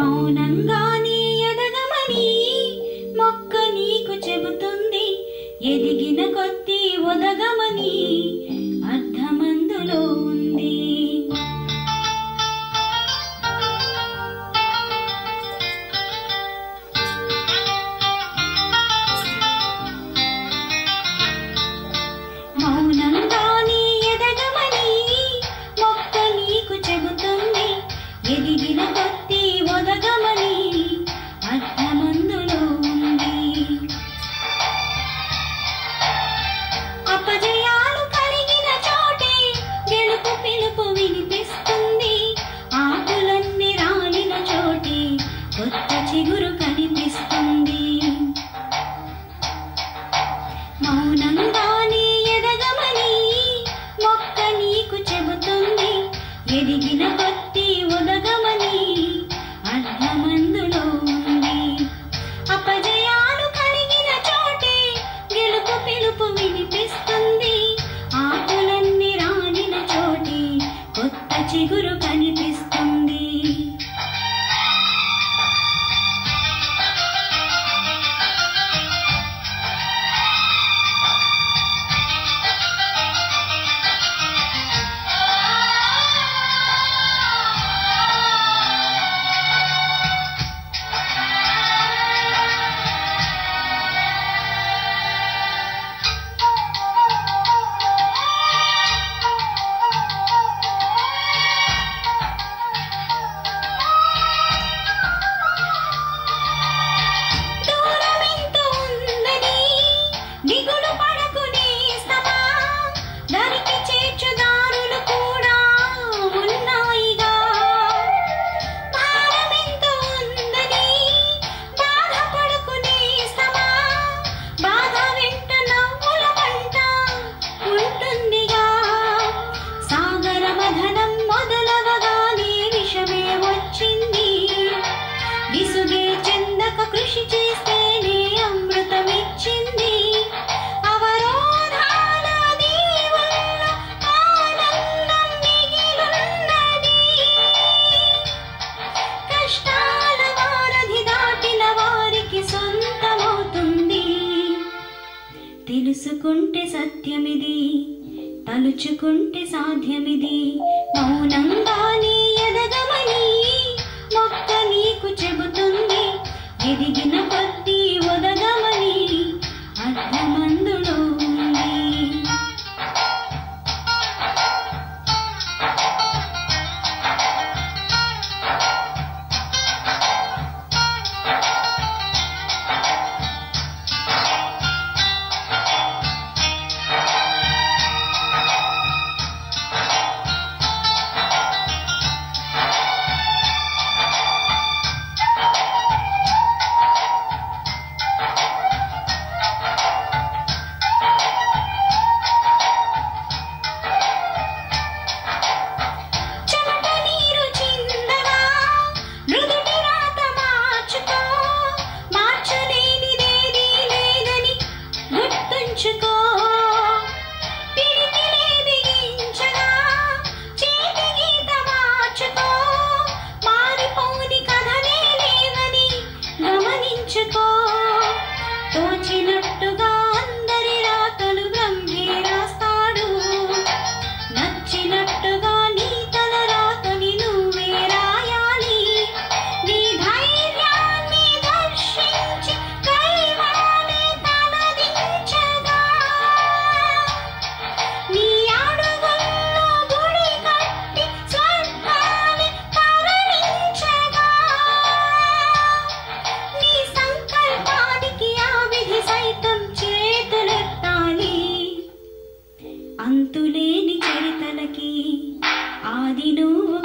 మౌనంగానే ఎదగమని మొక్క నీకు చెబుతుంది, ఎదిగిన కొద్దీ ఒదగమని అర్థమందులో ఉంది. మౌనంగానే ఎదగమని మొక్క నీకు చెబుతుంది, ఎదిగిన కొద్దీ ఒదగమని అర్థమందులో ఉంది. అపజయాలు కలిగిన చోటే గెలుపు పిలుపు వినిపిస్తుంది, ఆకులన్నీ రాలిన చోటే కొత్త చిగురు కనిపిస్తుంది. మౌనంగానే ఎదగమని మొక్క నీకు చెబుతుంది, ఎదిగిన కొద్దీ ఒదగమని అర్థమందులో ఉంది. అపజయాలు కలిగిన చోటే గెలుపు పిలుపు వినిపిస్తుంది, ఆకులన్నీ రాలిన చోటే కొత్త చిగురు కనిపిస్తుంది. విసుగే చెందక కృషి చేస్తేనే అమృతమిచ్చింది, అవరోధాల దీవుల్లో ఆనందం మిగిలున్నది. కష్టాల వారధి దాటిన వారికి సొంతమవుతుంది. తెలుసుకుంటే సత్యమిది, తలుచుకుంటే సాధ్యమిది. మౌనంగానే ఎదగమని మొక్క నీకు చెబుతుంది, ఎదిగిన కొద్దీ ఒదగమని అర్థమందులో ఉంది. తోచినట్టుగా అందరి రాతలు బ్రహ్మే రాస్తాడు, నచ్చినట్టుగా నీ తల రాతని నువ్వే రాయాలి. నీ ధైర్యాన్ని దర్శించి కైవాలే తలదించగా, నీ అడుగుల్లో గుడి కట్టి స్వర్గాన్ని తరలించగా, నీ సంకల్పానికి సైతం చేతులెత్తాలి. అంతులేని చరితలకి ఆది నువ్వు